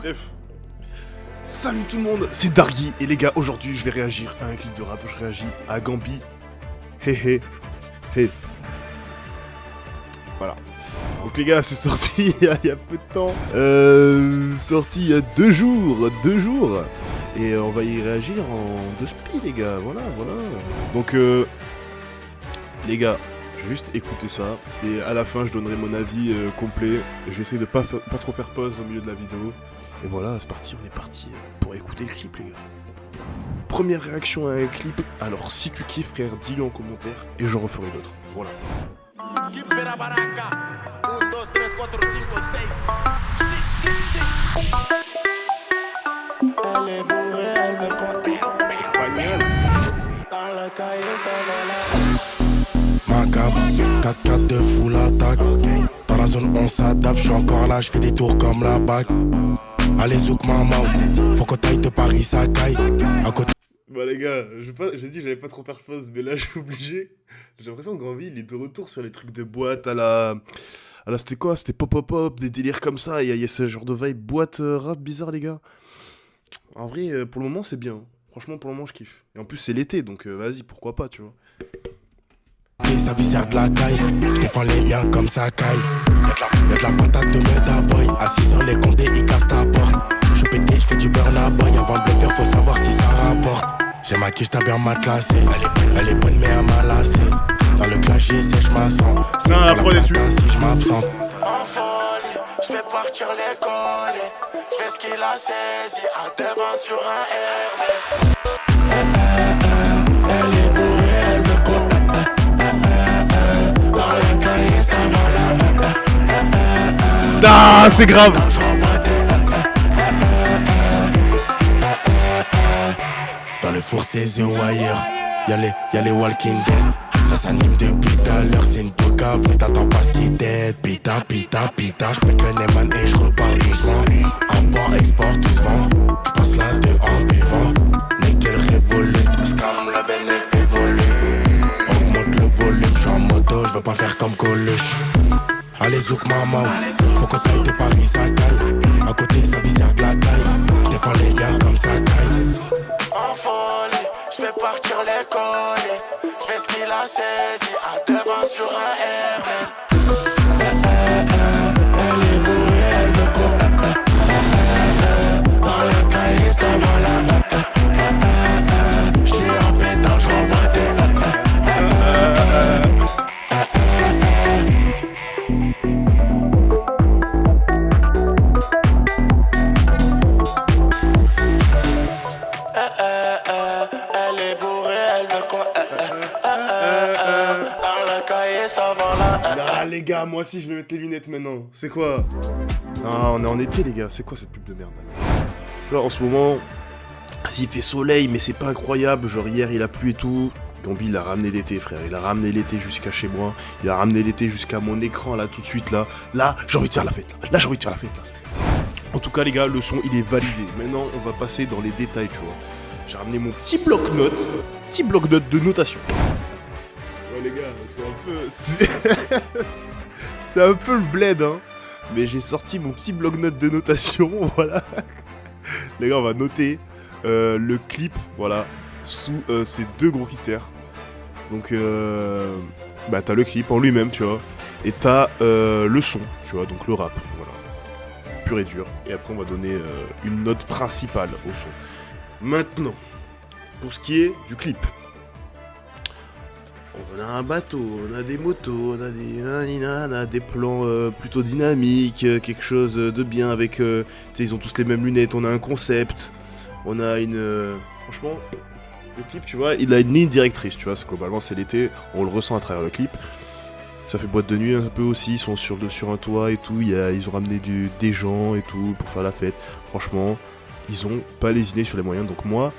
Bref. Salut tout le monde, c'est Dargui et les gars, aujourd'hui je vais réagir à un clip de rap, je réagis à Gambi. Hé hé hé. Voilà. Donc les gars, c'est sorti il y a peu de temps. Sorti il y a 2 jours. Et on va y réagir en 2 spi les gars, voilà. Donc les gars, je vais juste écouter ça. Et à la fin je donnerai mon avis complet. J'essaie de pas trop faire pause au milieu de la vidéo. Et voilà, c'est parti, on est parti pour écouter le clip les gars. Première réaction à un clip. Alors si tu kiffes frère, dis-le en commentaire. Et j'en referai d'autres, voilà. Elle est bourrée, elle veut qu'on Espagnol. dans la caille, ça va là. Macabre, 4-4 de full attaque. Dans la zone on s'adapte, je suis encore là, je fais des tours comme la bague. Allez zouk maman, faut qu'on taille de Paris, ça caille. À côté. Bah les gars, j'ai dit que j'allais pas trop faire pause, mais là je suis obligé. J'ai l'impression que Granville il est de retour sur les trucs de boîte à la c'était quoi? C'était pop, des délires comme ça, il y a ce genre de vibe boîte rap bizarre les gars. En vrai, pour le moment c'est bien, franchement pour le moment je kiffe. Et en plus c'est l'été, donc vas-y, pourquoi pas, tu vois. Ça viscère de la caille, je défends les miens comme ça caille. Y'a de la patate de Meta Boy, assis sur les comptes et il casse ta porte. Je pété, je fais du burn à boy, avant de le faire faut savoir si ça rapporte. J'ai ma quiche, t'as bien matelassé, elle est bonne mais elle m'a lassé. Dans le clash j'essaie, je m'assens, c'est la prod est dessus. si je m'absente. En folie, je fais partir les collés. Je fais ce qu'il a saisi, à devant sur un Hermès. Elle est bourrée, elle veut qu'on dans la caille, ça va là. Ah, c'est grave. Je renvoie des Dans le four c'est The Wire, y'a les Walking Dead. Ça s'anime depuis tout à l'heure, c'est une bocave, mais t'attends pas ce qui t'aide. Pita, j'pète le Neyman et j'repars doucement. Import, export, tout se vend, j'passe la deux en buvant. Nickel révolue, scam la benne elle fait voler. Augmente le volume, j'suis en moto, j'veux pas faire comme Coluche. Allez zouk maman, faut qu'on taille de Paris ça caille. À côté ça viscère de la caille, j'défends les gars comme ça caille. en folie, je fais partir les collés. Je fais ce qu'il a saisi, à devant sur un Hermès. Elle est bourrée, elle veut qu'on dans la caille, ça va là. Je suis en pétard, je renvoie des elle est bourrée, elle veut qu'on dans la caille, ça va là. Ah les gars, moi aussi je vais mettre les lunettes maintenant. C'est quoi? Non, on est en été les gars, c'est quoi cette pub de merde là? Genre en ce moment, il fait soleil mais c'est pas incroyable, genre hier il a plu et tout. Gambi il a ramené l'été frère, il a ramené l'été jusqu'à chez moi, il a ramené l'été jusqu'à mon écran là tout de suite là. Là j'ai envie de faire la fête là, j'ai envie de faire la fête là. En tout cas les gars, le son il est validé. Maintenant on va passer dans les détails tu vois. J'ai ramené mon petit bloc-notes de notation. Ouais les gars, c'est un peu... c'est un peu le bled hein. Mais j'ai sorti mon petit bloc-notes de notation, voilà. Les gars, on va noter le clip, voilà, sous ces 2 gros critères. Donc, bah t'as le clip en lui-même, tu vois. Et t'as le son, tu vois, donc le rap, voilà. Pur et dur. Et après, on va donner une note principale au son. Maintenant, pour ce qui est du clip. On a un bateau, on a des motos, on a des plans plutôt dynamiques, quelque chose de bien avec... tu sais, ils ont tous les mêmes lunettes, on a un concept, on a une... franchement, le clip, tu vois, il a une ligne directrice, tu vois, globalement c'est l'été, on le ressent à travers le clip. Ça fait boîte de nuit un peu aussi, ils sont sur un toit et tout, ils ont ramené des gens et tout pour faire la fête. Franchement, ils ont pas lésiné sur les moyens, donc moi,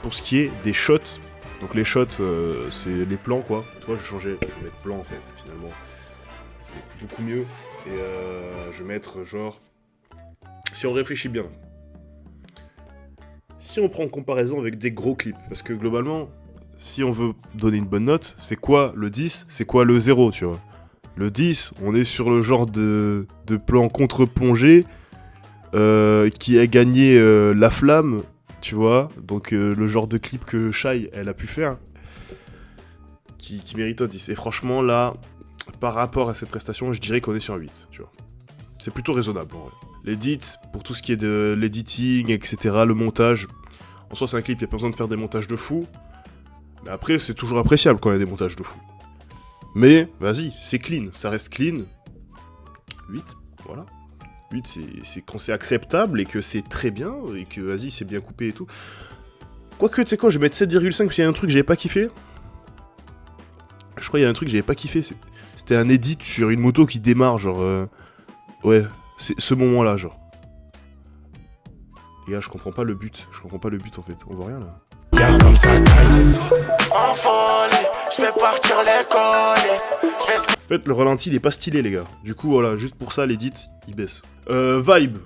pour ce qui est des shots... Donc les shots, c'est les plans quoi. Toi je vais mettre plan en fait finalement. C'est beaucoup mieux. Et je vais mettre genre... Si on réfléchit bien. Si on prend en comparaison avec des gros clips. Parce que globalement, si on veut donner une bonne note, c'est quoi le 10, c'est quoi le 0 tu vois. Le 10, on est sur le genre de plan contre-plongée. qui a gagné La Flamme, tu vois, donc le genre de clip que Shai, elle a pu faire, qui mérite un 10. Et franchement, là, par rapport à cette prestation, je dirais qu'on est sur un 8, tu vois. C'est plutôt raisonnable, en vrai. L'édit, pour tout ce qui est de l'editing, etc., le montage, en soi, c'est un clip, il n'y a pas besoin de faire des montages de fou. Mais après, c'est toujours appréciable quand il y a des montages de fou. Mais, vas-y, c'est clean, ça reste clean. 8, voilà. 8, c'est quand c'est acceptable et que c'est très bien, et que, vas-y, c'est bien coupé et tout. Quoique, tu sais quoi, je vais mettre 7,5 parce qu'il y a un truc que j'avais pas kiffé. Je crois qu'il y a un truc que j'avais pas kiffé, c'était un edit sur une moto qui démarre, genre... Ouais, c'est ce moment-là, genre. Les gars, je comprends pas le but en fait, on voit rien là. Comme ça, En folie, je fais partir les collés. En fait, le ralenti il est pas stylé, les gars. Du coup, voilà, juste pour ça, l'edit il baisse. Vibe,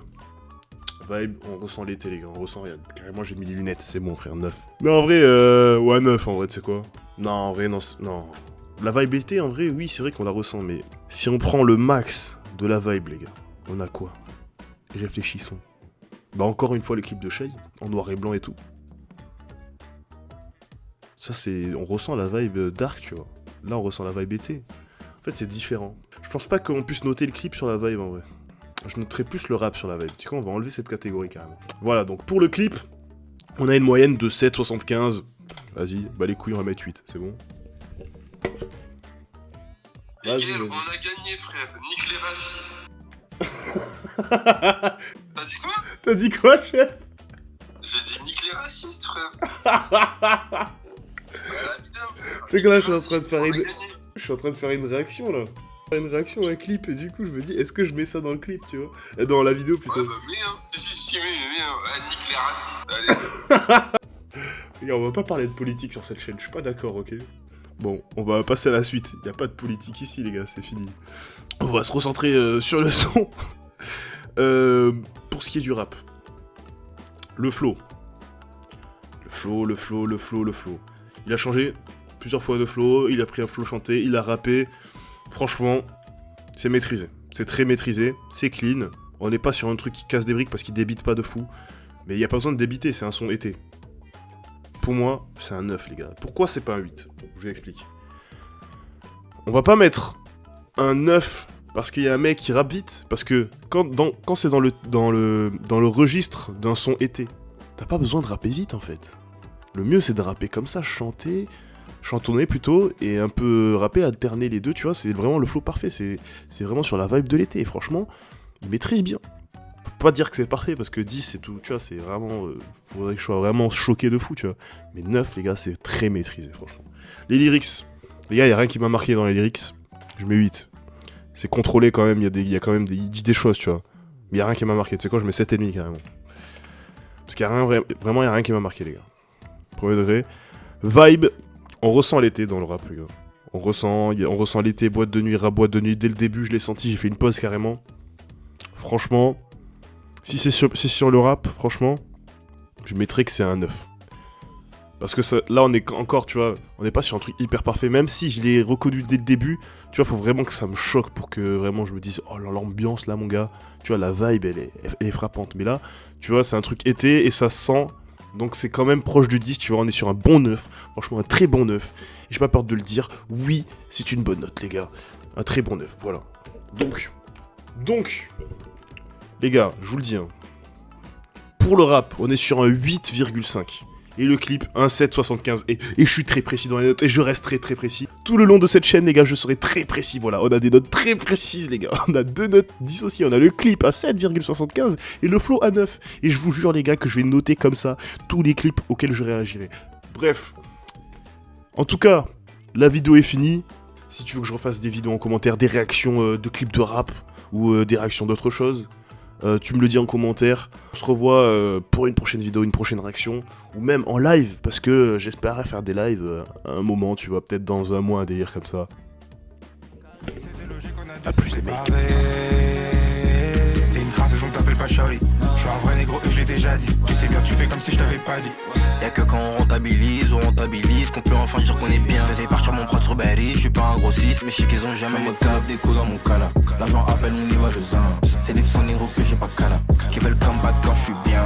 on ressent l'été, les gars, on ressent rien. Carrément, j'ai mis les lunettes, c'est bon, frère, 9. Non, en vrai, ouais, 9 en vrai, tu sais quoi. Non, en vrai, non. La vibe été, en vrai, oui, c'est vrai qu'on la ressent, mais si on prend le max de la vibe, les gars, on a quoi? Réfléchissons. Bah, encore une fois, les clips de Shai, en noir et blanc et tout. Ça, c'est... On ressent la vibe dark, tu vois. Là, on ressent la vibe été. En fait, c'est différent. Je pense pas qu'on puisse noter le clip sur la vibe, en vrai. Je noterais plus le rap sur la vibe. Tu sais quoi, on va enlever cette catégorie, carrément. Voilà, donc pour le clip, on a une moyenne de 7,75. Vas-y, bah les couilles, on va mettre 8, c'est bon. Vas-y. On a gagné, frère. Nique les racistes. T'as dit quoi? T'as dit quoi, chef? J'ai dit nique les racistes, frère. Tu sais que là, je suis en train de faire une réaction, là. Une réaction à un clip, et du coup, je me dis, est-ce que je mets ça dans le clip, tu vois? Dans la vidéo, putain. Ouais, bah, mais, hein. Si, mais, nique les racistes, allez. Regarde, on va pas parler de politique sur cette chaîne, je suis pas d'accord, ok? Bon, on va passer à la suite. Y a pas de politique ici, les gars, c'est fini. On va se recentrer sur le son. Pour ce qui est du rap. Le flow. Le flow. Il a changé plusieurs fois de flow, il a pris un flow chanté, il a rappé. Franchement, c'est maîtrisé. C'est très maîtrisé, c'est clean. On n'est pas sur un truc qui casse des briques parce qu'il débite pas de fou. Mais il n'y a pas besoin de débiter, c'est un son été. Pour moi, c'est un 9, les gars. Pourquoi c'est pas un 8? Je vous explique. On va pas mettre un 9 parce qu'il y a un mec qui rappe vite. Parce que quand c'est dans le registre d'un son été, t'as pas besoin de rapper vite, en fait. Le mieux, c'est de rapper comme ça, chantonner plutôt, et un peu rapper, alterner les deux, tu vois. C'est vraiment le flow parfait. C'est vraiment sur la vibe de l'été. Et franchement, il maîtrise bien. Pas dire que c'est parfait parce que 10 c'est tout, tu vois, c'est vraiment... faudrait que je sois vraiment choqué de fou, tu vois. Mais 9, les gars, c'est très maîtrisé, franchement. Les lyrics, les gars, y a rien qui m'a marqué dans les lyrics. Je mets 8. C'est contrôlé quand même, il y a quand même il dit des choses, tu vois. Mais y a rien qui m'a marqué, tu sais quoi, je mets 7,5 carrément. Parce qu'il y a rien, vraiment, y a rien qui m'a marqué, les gars. Premier degré. Vibe, on ressent l'été dans le rap, les gars. On ressent l'été, boîte de nuit, rap boîte de nuit. Dès le début, je l'ai senti, j'ai fait une pause carrément. Franchement... Si c'est sur le rap, franchement, je mettrais que c'est un 9. Parce que ça, là, on est encore, tu vois, on n'est pas sur un truc hyper parfait. Même si je l'ai reconnu dès le début, tu vois, faut vraiment que ça me choque pour que vraiment je me dise, oh, l'ambiance là, mon gars, tu vois, la vibe, elle est frappante. Mais là, tu vois, c'est un truc été et ça sent, donc c'est quand même proche du 10, tu vois, on est sur un bon 9. Franchement, un très bon 9. Et j'ai pas peur de le dire, oui, c'est une bonne note, les gars. Un très bon 9, voilà. Donc... Les gars, je vous le dis, hein. Pour le rap, on est sur un 8,5. Et le clip, un 7,75. Et je suis très précis dans les notes, et je reste très précis. Tout le long de cette chaîne, les gars, je serai très précis, voilà. On a des notes très précises, les gars. On a 2 notes dissociées. On a le clip à 7,75 et le flow à 9. Et je vous jure, les gars, que je vais noter comme ça tous les clips auxquels je réagirai. Bref. En tout cas, la vidéo est finie. Si tu veux que je refasse des vidéos en commentaire, des réactions de clips de rap, ou des réactions d'autres choses... tu me le dis en commentaire, on se revoit pour une prochaine vidéo, une prochaine réaction, ou même en live, parce que j'espère faire des lives à un moment, tu vois, peut-être dans un mois, un délire comme ça. A plus les mecs. T'es une crasse, on t'appelle pas Charlie. Je suis un vrai négro et je l'ai déjà dit. Tu sais bien, tu fais comme si je t'avais pas dit. Y'a que quand on rentabilise qu'on peut enfin dire qu'on est bien. Faisais partir mon prod sur Berry, je suis pas un grossiste, mais je sais qu'ils ont jamais me fait des coups dans mon cala. L'argent appelle, on y va, je zin. C'est les faux négros que j'ai pas cala, qui veulent pas quand je suis bien.